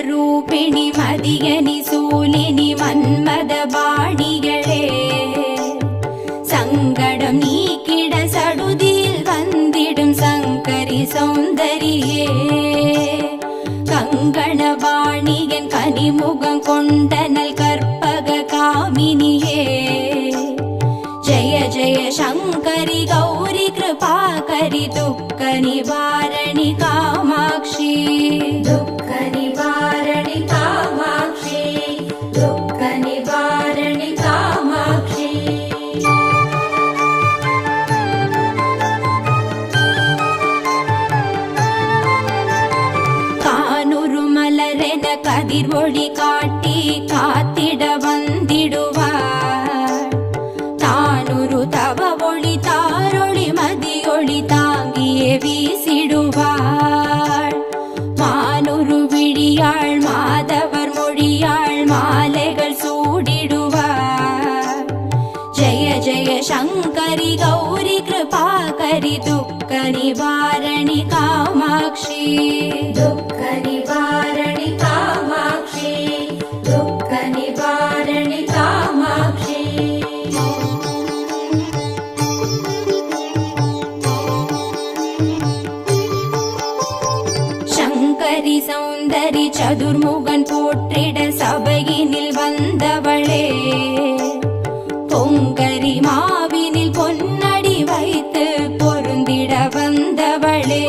ರೂಪಿಣಿ ಮದಿಯನಿ ಸೂಲಿನಿ ಮನ್ಮದ ಬಾಣಿಗಳೇ சங்கடம் நீக்கிட சடுதியில் வந்திடும் சங்கரி சௌந்தரியே கங்கணவாணியன் கனிமுகம் கொண்டனல் கற்பக காமினியே ஜய ஜய சங்கரி கௌரி கிருபாகரி துக்க நிவாரணி காமாட்சி துக்க நிவாரணி காமாட்சி துக்க நிவாரணி காமாட்சி கானுரு மலரென கதிர் ஒளி காட்டி காத்திட வந்திடுவார் தானுரு தவ ஒளி தாரொளி மதியொளி தாங்கியே வீசிடுவார் மானுரு விழியாள் மாதவர் மொழியாள் மாலைகள் சூடிடுவார் ஜய ஜய சங்கரி கௌரி கிருபாகரி துக்க நிவாரணி காமாட்சி துக்க நிவாரணி காமாட்சி துக்க நிவாரணி காமாட்சி சங்கரி சௌந்தரி சதுர்முகன் போற்றிட சபையினில் வந்தவளே பொங்கரி மாவினில் பொன்னடி வைத்து பொருந்திட வந்தவளே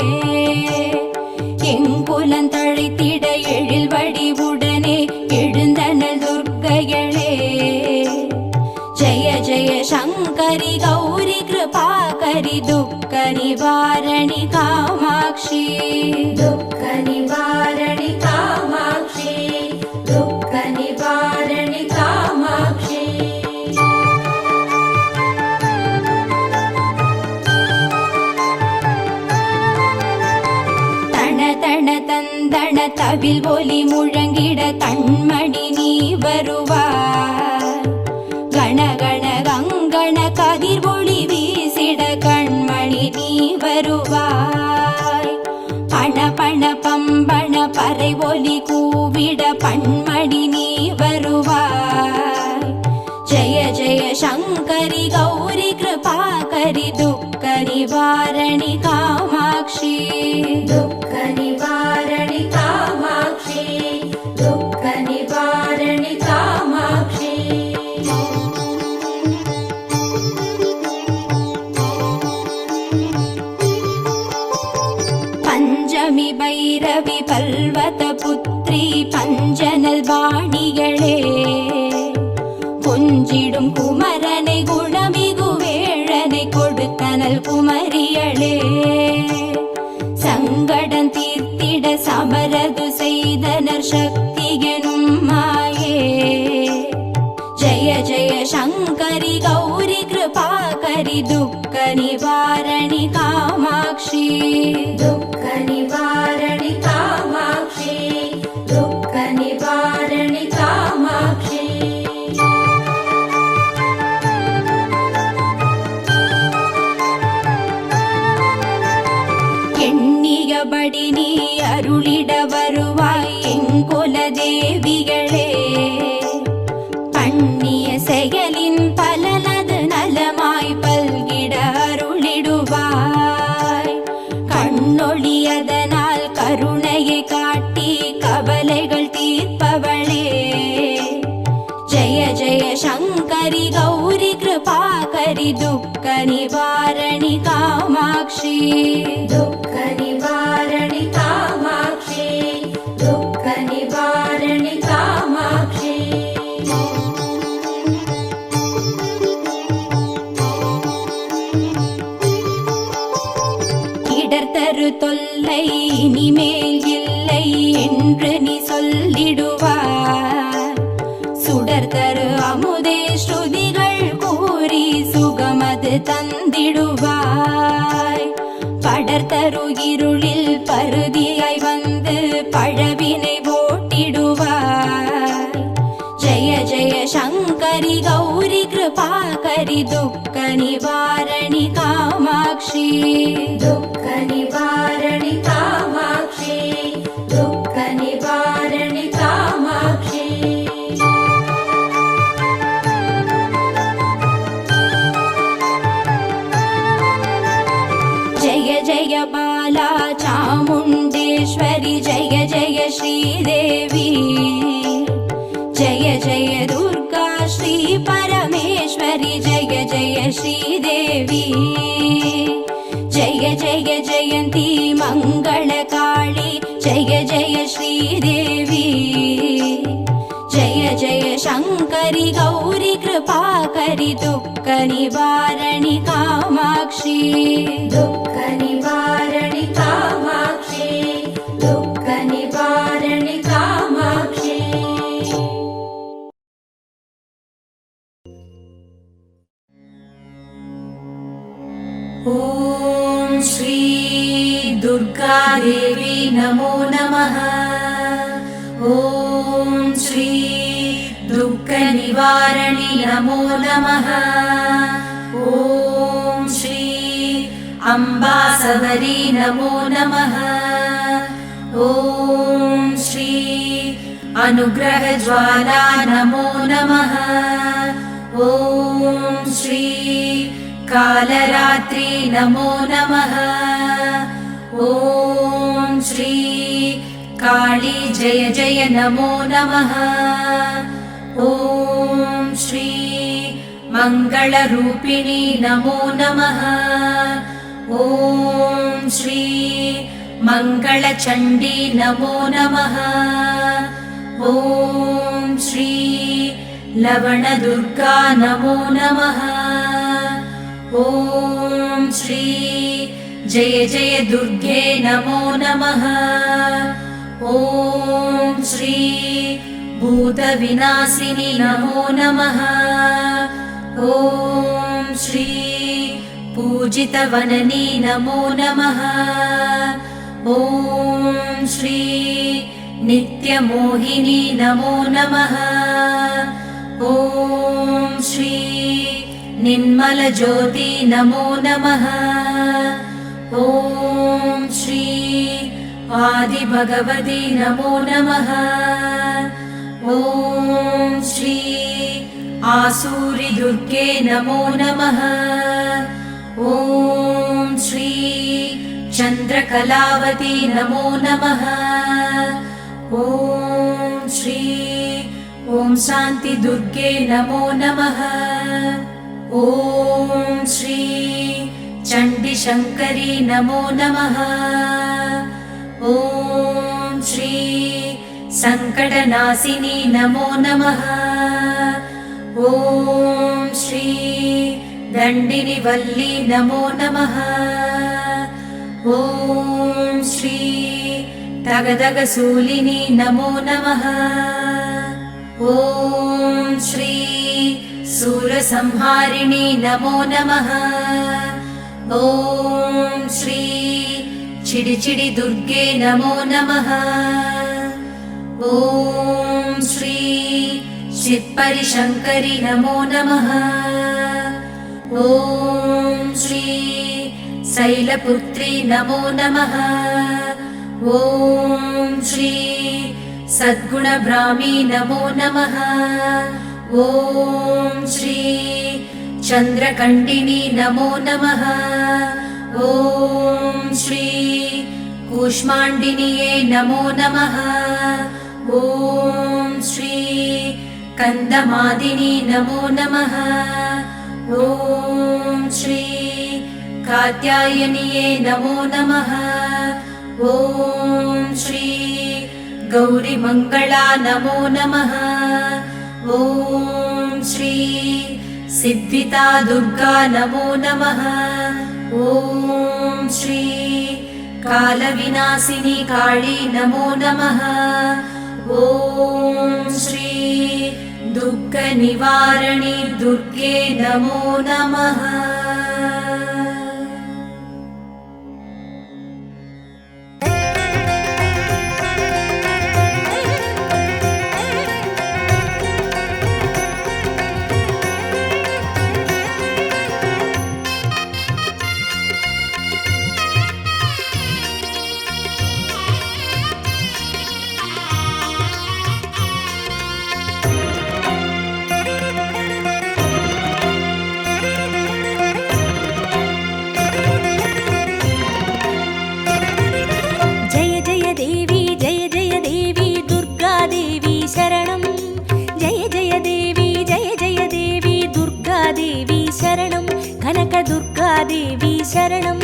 எங்குலன் தழைத்திட எழில் வடிவுடனே எழுந்தனல் துர்க்கையளே ஜய ஜய சங்கரி கௌரி கிருபாகரி துக்க நிவாரணி காமாட்சி துக்க நிவாரணி காமாட்சி துக்க நிவாரணி காமாட்சி தண தந்தன தவில் ஒலி முழங்கிட கண்மணி நீ வருவார் கணகண கங்கண கதிர் ஒளி வீசிட கண்மணி நீ வருவாய் பண பண பம்பண பறை ஒலி கூவிட பண்மணி நீ வருவாய் ஜய ஜய சங்கரி கௌரி கிருபாகரி துக்க நிவாரணி காமாட்சி துக்க நிவாரணி காமாட்சி துக்க நிவாரணி காமாட்சி பஞ்சமி பைரவி பல்வத புத்ரி பஞ்சனல் வாணிகளே கொஞ்சிடும் குமரனை குணமிகு வேழனை கொடுத்தனல் குமரியளே சங்கடம் தீர்த்திட சமரது செய்தனர் சக்தி எனும் மாயே ஜய ஜய சங்கரி கௌரி கிருபாகரி துக்க நிவாரணி காமாட்சி துக்க நிவாரணி காமாட்சி துக்க நிவாரணி காமாட்சி எண்ணியபடி நீ அருளிட வருவாய் எங்குல தேவிகளே பண்ணிய செயலின் பலனது நலமாய் பல்கிட அருளிடுவாய் கண்ணொழியதனால் கருணையை காட்டி கவலைகள் தீர்ப்பவளே ஜய ஜய சங்கரி கௌரி கிருபாகரி துக்க நிவாரணி காமாட்சி துக்க நிவாரணி காமாட்சி துக்க நிவாரணி காமாட்சி இடர்தரு தொல்லை இனிமேல் இல்லை என்று நீ சொல்லிடுவார் சுடர் தரு அமுதே ஸ்ருதிகள் கூறி சுகமது தந்திடுவாய் படர் தரு இருளில் பருதியாய் வந்து பழவினை शङ्करि दुःख निवारणि कामाक्षि दुःख निवारणि कामाक्षि दुःख निवारणि कामाक्षि जय जय बाला चामुण्डेश्वरि जय जय श्रीदेवी जय जय दुर्गा श्री परमेश्वरि जय जय श्रीदेवी जय जय जयन्ती मङ्गलकाळी जय जय श्रीदेवी जय जय शङ्करि गौरी कृपाकरि दुःख निवारणि कामाक्षि दुःख निवारणि कामाक्षि दुःख निवारणि कामाक्षि ॐ श्री दुर्गा देवी नमो नमः ॐ श्री दुःख निवारणि नमो नमः ॐ श्री अम्बा सबरी नमो नमः ॐ श्री अनुग्रह ज्वाला नमो नमः ॐ श्री कालरात्रि नमो नमः ॐ श्री काली जय जय नमो नमः ॐ श्री मङ्गलरूपिणी नमो नमः ॐ श्री मङ्गलचण्डी नमो नमः ॐ श्री लवणदुर्गा नमो नमः ॐ श्री जय जय दुर्गे नमो नमः ॐ श्री भूतविनाशिनी नमो नमः ॐ श्री पूजितवननी नमो नमः ॐ श्री नित्यमोहिनी नमो नमः ॐ श्री निर्मलज्योति नमो नमः ॐ श्री आदिभगवती नमो नमः ॐ श्री आसूरि दुर्गे नमो नमः ॐ श्री चन्द्रकलावती नमो नमः ॐ श्री ॐ शान्ति दुर्गे नमो नमः ॐ श्री चण्डी शङ्करी नमो नमः ॐ श्री सङ्कटनाशिनी नमो नमः ॐ श्री दण्डिनि वल्ली नमो नमः ॐ श्री तगदगसूलिनी नमो नमः ॐ श्री सूरसंहारिणी नमो नमः ॐ श्री चिडिचिडि दुर्गे नमो नमः ॐ श्री शित्परि शङ्करि नमो नमः ॐ श्री शैलपुत्री नमो नमः ॐ श्री सद्गुणब्राह्मी नमो नमः ॐ श्री चन्द्रकण्डिनी नमो नमः ॐ श्री कूष्माण्डिन्ये नमो नमः ॐ श्री कन्दमादिनी नमो नमः ॐ श्री कात्यायन्ये नमो नमः ॐ श्री गौरीमङ्गला नमो नमः ॐ श्री सिद्धिता दुर्गा नमो नमः ॐ श्री कालविनाशिनी काली नमो नमः ॐ श्री दुःखनिवारिणी दुर्गे नमो नमः। देवी शरणं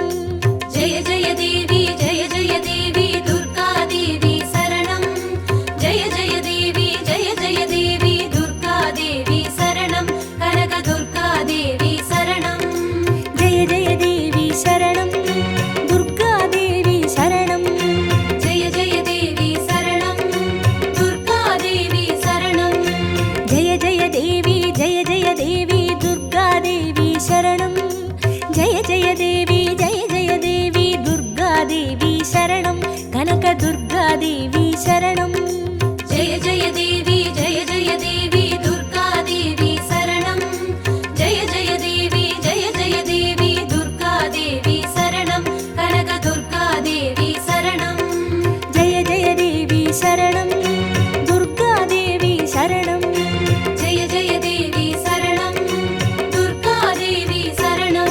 जय जय देवी जय जय देवी दुर्गा देवी शरणं जय जय देवी दुर्गा देवी शरणं कनक दुर्गा देवी शरणं जय जय देवी शरणं दुर्गा देवी शरणं जय जय देवी शरणं दुर्गा देवी शरणं जय जय देवी दुर्गा देवी शरणं जय जय देवी दुर्गा देवी शरणं कनक दुर्गा देवी शरणं जय जय देवी दुर्गा देवी शरणं जय जय देवी दुर्गा देवी शरणं कनक दुर्गा देवी शरणं जय जय देवी शरणं दुर्गा देवी शरणं जय जय देवी शरणं दुर्गा देवी शरणं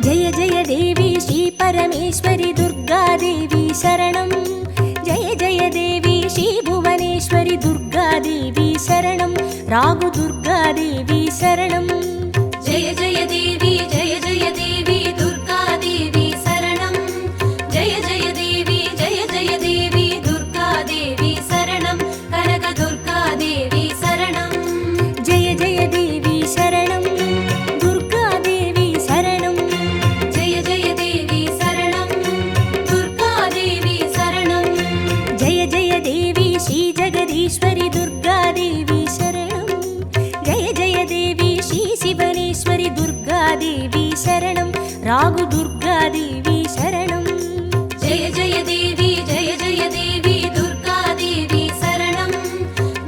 जय जय देवी श्री परमेश्वरी दुर्गा देवी शरणं जय जय देवी श्री भुवनेश्वरी दुर्गा देवी शरणं रागु दुर्गा देवी शरणं जय जय देवी दुर्गा देवी शरणं जय जय देवी दुर्गा देवी शरणं कनक दुर्गा देवी शरणं जय जय देवी शरणं दुर्गा देवी शरणं जय जय देवी शरणं दुर्गा देवी शरणं जय जय देवी श्री जगदीश्वरी दुर्गा देवी शरणं जय जय देवी श्री शिवनेश्वरी दुर्गा देवी शरणं रागु दुर्गा देवी शरणं जय जय देवी दुर्गा देवी शरणं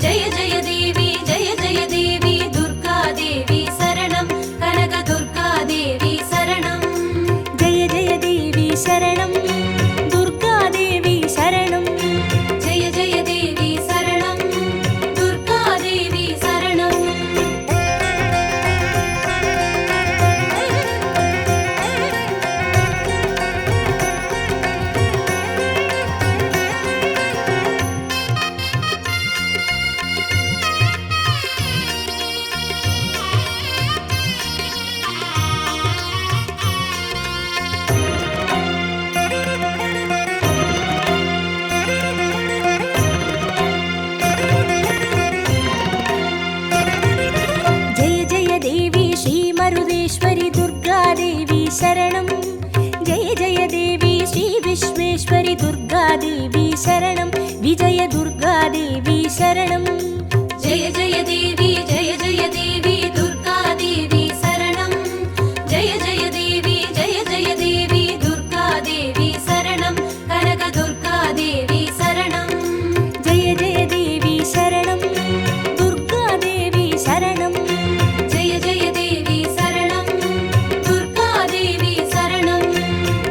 जय जय देवी दुर्गा देवी शरणं कनक दुर्गा देवी शरणं जय जय देवी शरणं दुर्गा देवी शरणं जय जय देवी शरणं दुर्गा देवी शरणं जय जय देवी श्री मरुदेश्वरी दुर्गा देवी शरणं जय जय देवी श्री विश्वेश्वरी दुर्गा देवी शरणं विजय दुर्गा देवी शरणं जय जय देवी दुर्गा देवी शरणं जय जय देवी दुर्गा देवी शरणं कनक दुर्गा देवी शरणं जय जय देवी शरणं दुर्गा देवी शरणं जय जय देवी शरणं दुर्गा देवी शरणं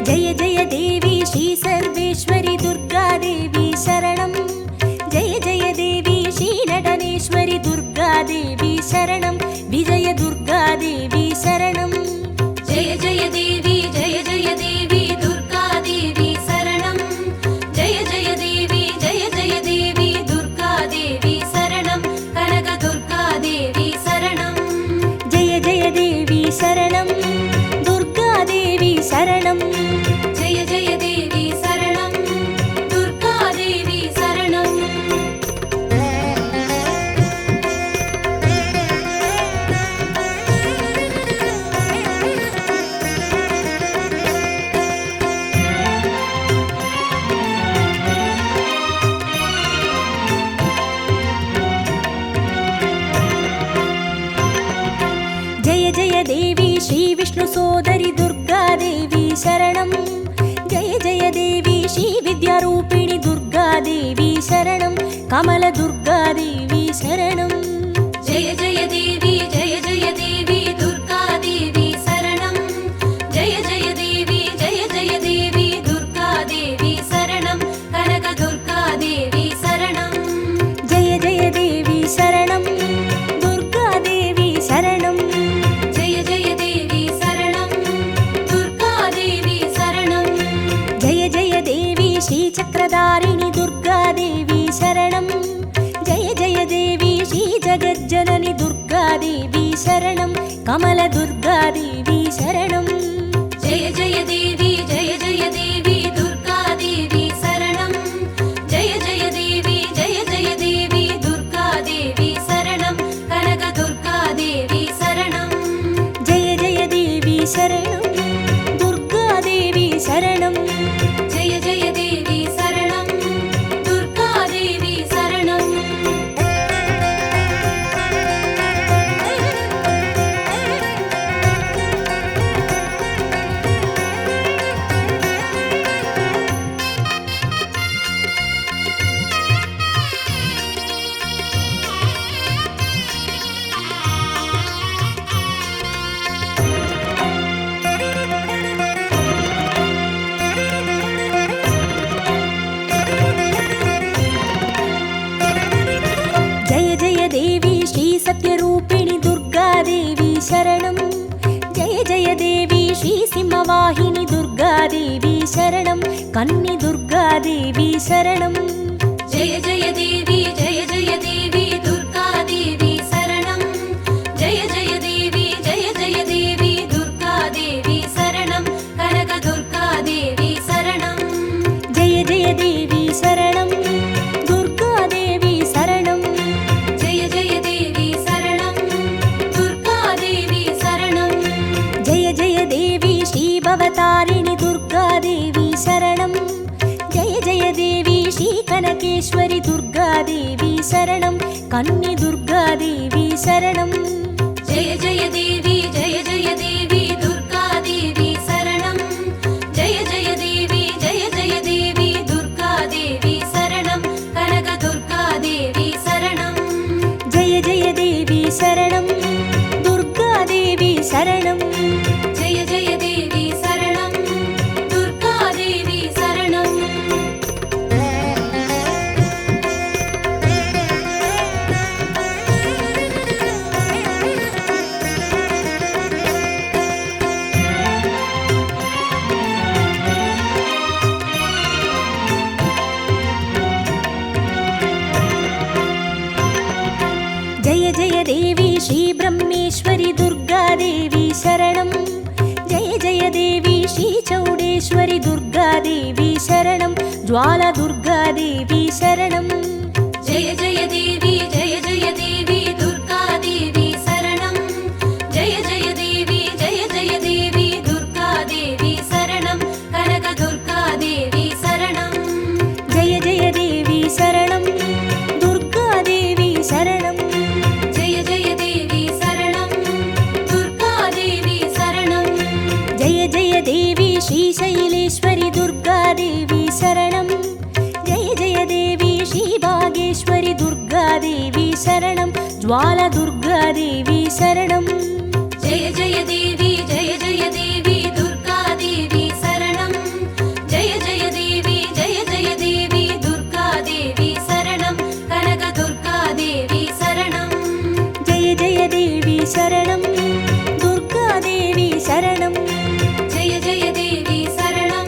जय जय देवी श्री सर्वेश्वरी दुर्गा देवी शरणं जय जय देवी श्री नटनेश्वरी दुर्गा देवी शरणं विजय दुर्गा देवी शरणं जय जय देवी दुर्गा देवी शरणं जय जय देवी दुर्गा देवी शरणं कनक दुर्गा देवी शरणं जय जय देवी शरणं दुर्गा देवी शरणं जय जय देवी शरणं दुर्गा देवी शरणं जय जय देवी श्री विष्णु सोदरी दुर्गा देवी शरणं जय जय देवी श्री विद्यारूपिणी दुर्गा देवी शरणं कमल दुर्गा देवी शरणं जय जय देवी दुर्गा देवी शरणं जय जय देवी दुर्गा देवी शरणं कनक दुर्गा देवी शरणं जय जय देवी शरणं शरणं कमलदुर्गादेवी शरणं जय जय देवी दुर्गादेवी शरणं जय जय देवी दुर्गादेवी शरणं कनकदुर्गादेवी शरणं जय जय देवी शरणं दुर्गादेवी शरणं जय जय देवी शरणं दुर्गादेवी शरणं जय जय देवी श्री सत्यरूपिणि दुर्गादेवी शरणं जय जय देवी श्री सिंहवाहिनी दुर्गादेवी शरणं कन्नि दुर्गादेवी शरणं जय जय देवी दुर्गादेवी शरणं जय जय देवी दुर्गादेवी शरणं कनकदुर्गादेवी शरणं जय जय देवी शरणं दुर्गादेवी शरणं जय जय देवी शरणं दुर्गादेवी शरणं जय जय देवी श्री भवतारिणि दुर्गादेवी शरणं जय जय देवी श्री कनकेश्वरि दुर्गादेवी शरणं कन्नि दुर्गादेवी शरणं जय जय देवी दुर्गादेवी शरणं जय जय देवी दुर्गादेवी शरणं कनकदुर्गादेवी शरणं जय जय देवी शरणं दुर्गादेवी शरणं जय जय देवी शरणं दुर्गादेवी शरणं जय जय देवी श्री ब्रह्मेश्वरि दुर्गादेवी शरणं जय जय देवी श्री चौडेश्वरि दुर्गादेवी शरणं ज्वाला दुर्गादेवी शरणं जय जय देवी दुर्गादेवी शरणं जय जय देवी दुर्गादेवी शरणं कनकदुर्गादेवी शरणं जय जय देवी शरणं दुर्गादेवी शरणं जय जय देवी शरणं दुर्गादेवी शरणं जय जय देवी श्रीशैलेश्वरि दुर्गादेवी शरणं जय जय देवी श्रीभागेश्वरि दुर्गादेवी शरणं ज्वाला दुर्गादेवी शरणं जय जय देवी दुर्गादेवी शरणं जय जय देवी दुर्गादेवी शरणं कनकदुर्गादेवी शरणं जय जय देवी शरणं दुर्गादेवी शरणं जय जय देवी शरणं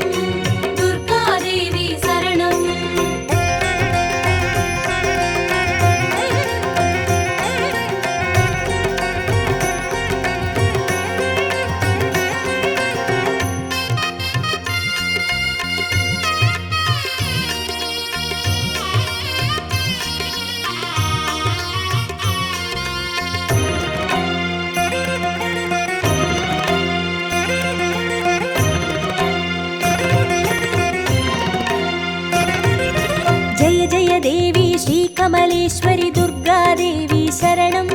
दुर्गादेवी शरणं जय जय देवी श्रीकमलेश्वरि दुर्गादेवी शरणं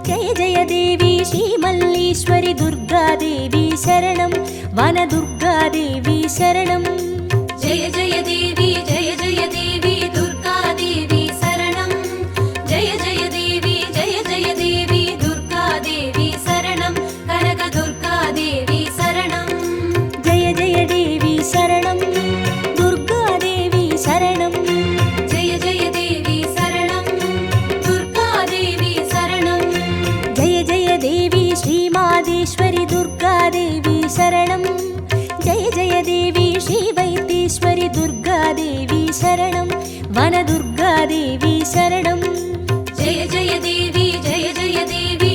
जय जय देवी श्रीमल्लीश्वरि दुर्गादेवी शरणं वनदुर्गादेवी शरणं जय जय देवी दुर्गादेवी शरणं जय जय देवी दुर्गादेवी शरणं कनकदुर्गादेवी शरणं जय जय देवी शरणं दुर्गादेवी शरणं जय जय देवी शरणं दुर्गादेवी शरणं जय जय देवी श्रीमादेश्वरि दुर्गादेवी शरणं जय जय देवी श्रीवैद्येश्वरि दुर्गादेवी शरणं वनदुर्गादेवी शरणं जय जय देवी दुर्गादेवी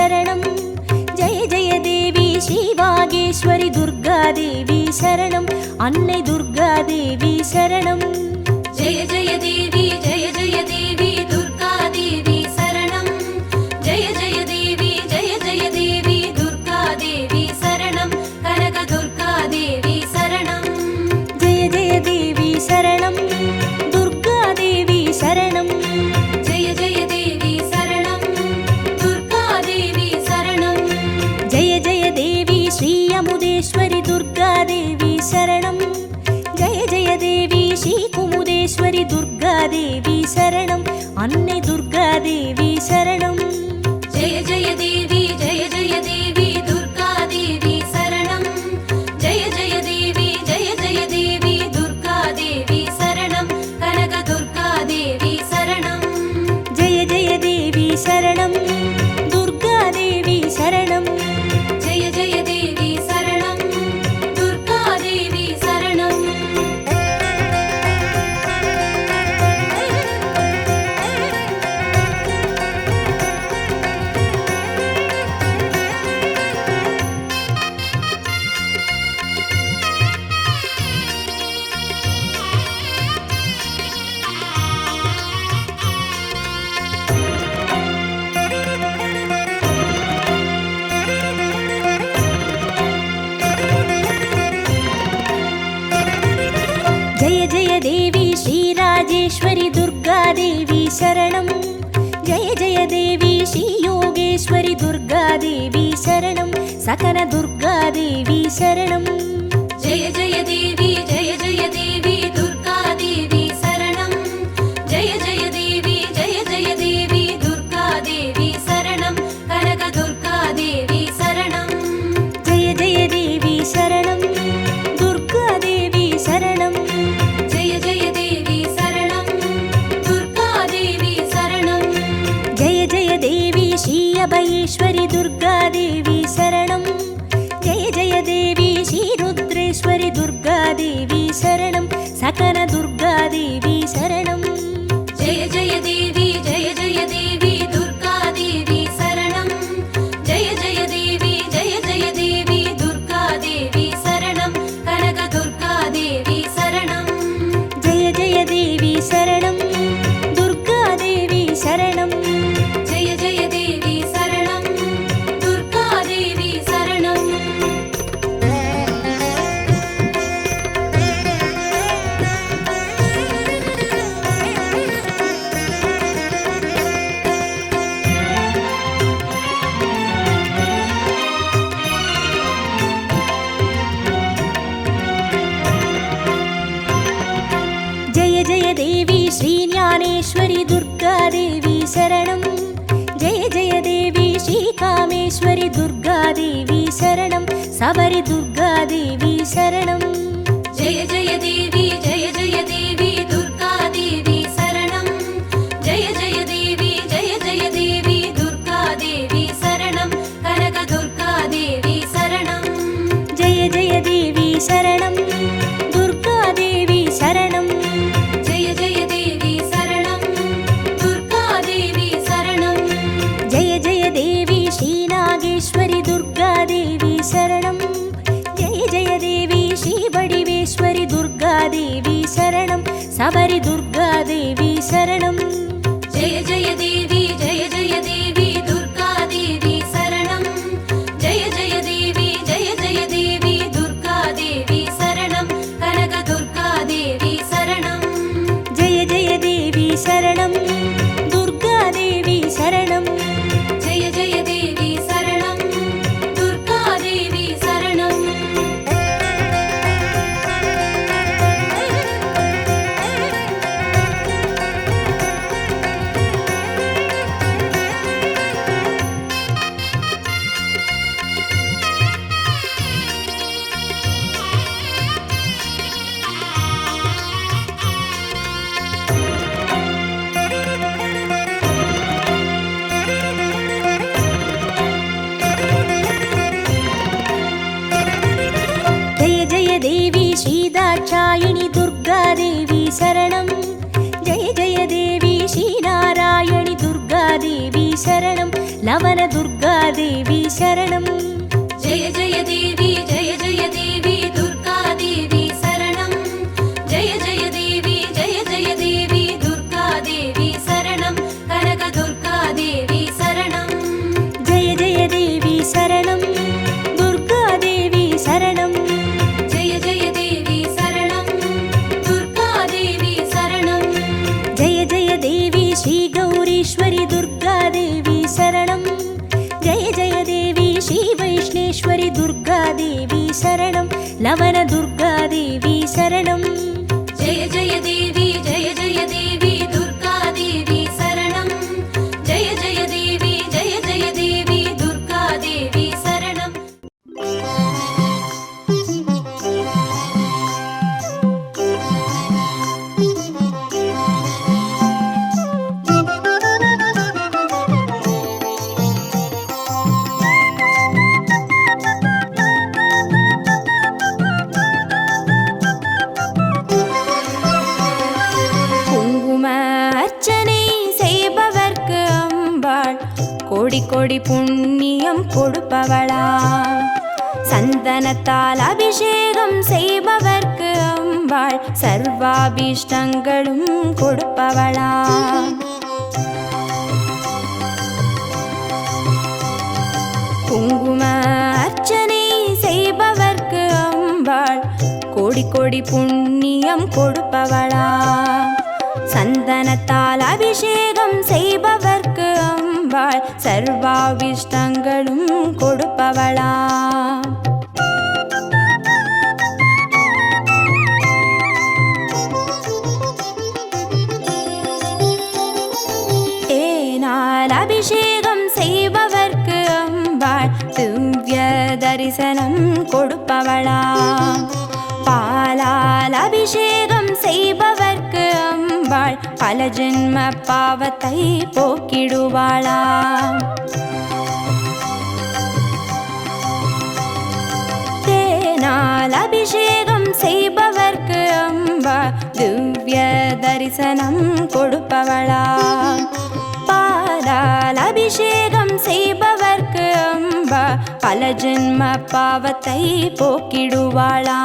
शरणं जय जय देवी श्री वागेश्वरि दुर्गादेवी शरणम् अन्नै दुर्गादेवी शरणं जय जय देवी दुर्गादेवी शरणं जय जय देवी दुर्गादेवी शरणं कनक दुर्गादेवी शरणं जय जय देवी शरणं दुर्गादेवी शरणं जय जय देवी शरणं दुर्गादेवी शरणं जय जय देवी श्री अमुदेश्वरि दुर्गादेवी शरणं जय जय देवी श्री कुमुदेश्वरि दुर्गादेवी शरणम् अन्नै दुर्गादेवी शरणं जय जय देवी दुर्गादेवी शरणं जय जय देवी दुर्गादेवी शरणं कनक दुर्गादेवी शरणं जय जय देवी शरणं दुर्गादेवी शरणं जय जय देवी शरणं दुर्गादेवी शरणं जय जय देवी श्रीराजेश्वरि दुर्गादेवी शरणं जय जय देवी श्री योगेश्वरि दुर्गादेवी शरणं सकल दुर्गादेवी शरणं जय जय देवी दुर्गादेवी शरणं जय जय देवी दुर्गादेवी शरणं कनक दुर्गादेवी शरणं जय जय देवी शरणं दुर्गादेवी शरणं जय जय देवी शरणं दुर्गादेवी शरणं जय जय देवी श्री अभयेश्वरि दुर्गादेवी शरणं जय जय देवी श्री रुद्रेश्वरि दुर्गादेवी शरणं सकल दुर्गादेवी शरणं जय जय देवी दुर्गादेवी शरणं जय जय देवी दुर्गादेवी शरणं कनक दुर्गादेवी शरणं जय जय देवी शरणं दुर्गादेवी शरणं जय जय देवी शरणं दुर्गादेवी शरणं जय जय देवी श्री ज्ञानेश्वरि दुर्गादेवी शरणं जय जय देवी श्री कामेश्वरि दुर्गादेवी शरणं सबरि दुर्गादेवी शरणं जय जय देवी दुर्गादेवी शरणं जय जय देवी दुर्गादेवी शरणं कनक दुर्गादेवी शरणं जय जय देवी शरणं दुर्गादेवी शरणं जय जय देवी शरणं दुर्गादेवी शरणं जय जय देवी श्री नागेश्वरि दुर्गादेवी शरणं जय जय देवी श्री वडिवेश्वरि दुर्गादेवी शरणं सबरि दुर्गादेवी शरणं जय जय देवी दुर्गादेवी शरणं जय जय देवी दुर्गादेवी शरणं कनक दुर्गादेवी शरणं जय जय देवी शरणं दुर्गादेवी शरणं जय जय देवी शरणं दुर्गादेवी शरणं देवी श्रीदाक्षायिणी दुर्गादेवी शरणं जय जय देवी श्रीनारायणि दुर्गादेवी शरणं लवन दुर्गा देवी शरणं जय जय देवी दुर्गा देवी शरणं जय जय देवी दुर्गा देवी शरणं कनक दुर्गा देवी शरणं जय जय देवी शरणं दुर्गा देवी शरणं जय जय देवी शरणं दुर्गा देवी शरणं जय जय देवी श्री गौरीश्वरी दुर्गा देवी शरणं जय जय देवी श्री वैष्णेश्वरी दुर्गा देवी शरणं लवन दुर्गा देवी शरणं जय जय देवी दुर्गा देवी शरणं जय जय देवी दुर्गा देवी शरणं கோடி கோடி புண்ணியம் கொடுப்பவளா சந்தனத்தால் அபிஷேகம் செய்பவர்க்கு அம்பாள் சர்வாபீஷ்டங்களும் கொடுப்பவளா குங்கும அர்ச்சனை செய்பவர்க்கு அம்பாள் கோடி கோடி புண்ணியம் கொடுப்பவளா சந்தனத்தால் அபிஷேகம் செய்பவர்க்கு அம்பாள் சர்வாவிஷ்டங்களும் கொடுப்பவளா தேனால் அபிஷேகம் செய்பவர்க்கு அம்பாள் திவ்ய தரிசனம் கொடுப்பவளா பாலால் அபிஷேகம் செய்பவர்க்கு அம்பாள் பல ஜென்ம பாவத்தை போக்கிடுவாளா தேனால் அபிஷேகம் செய்பவர்க்கு அம்பாள் திவ்ய தரிசனம் கொடுப்பவளா பாலால் அபிஷேகம் செய்பவர்க்கு அம்பா பல ஜென்ம பாவத்தை போக்கிடுவாளா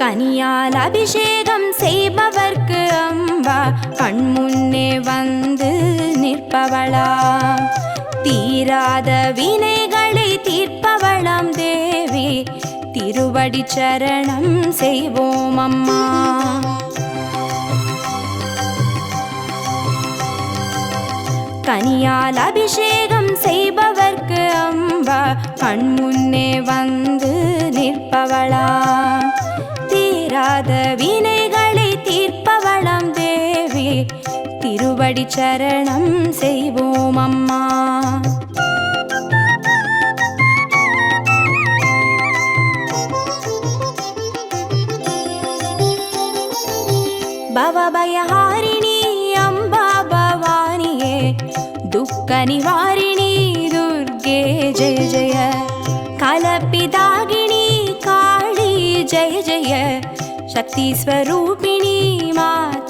கனியால் அபிஷேகம் செய்பவர்க்கு அம்பா கண்முன்னே வந்து நிற்பவளா தீராத வினைகளை தீர்ப்பவளாம் தேவி திருவடி சரணம் செய்வோம் அம்மா கனியால் அபிஷேகம் செய்பவர்க்கு அம்பா கண்முன்னே வந்து நிற்பவளா தீராத வினைகளை தீர்ப்பவளாம் தேவி திருவடி சரணம் செய்வோம் அம்மா பவபயஹாரிணி அம்பா பவானியே துக்க நிவாரிணி துர்கே ஜெய ஜெய கலப்பிதாகினி காளி ஜெய ஜெய சக்தி ஸ்வரூபிணி மாதா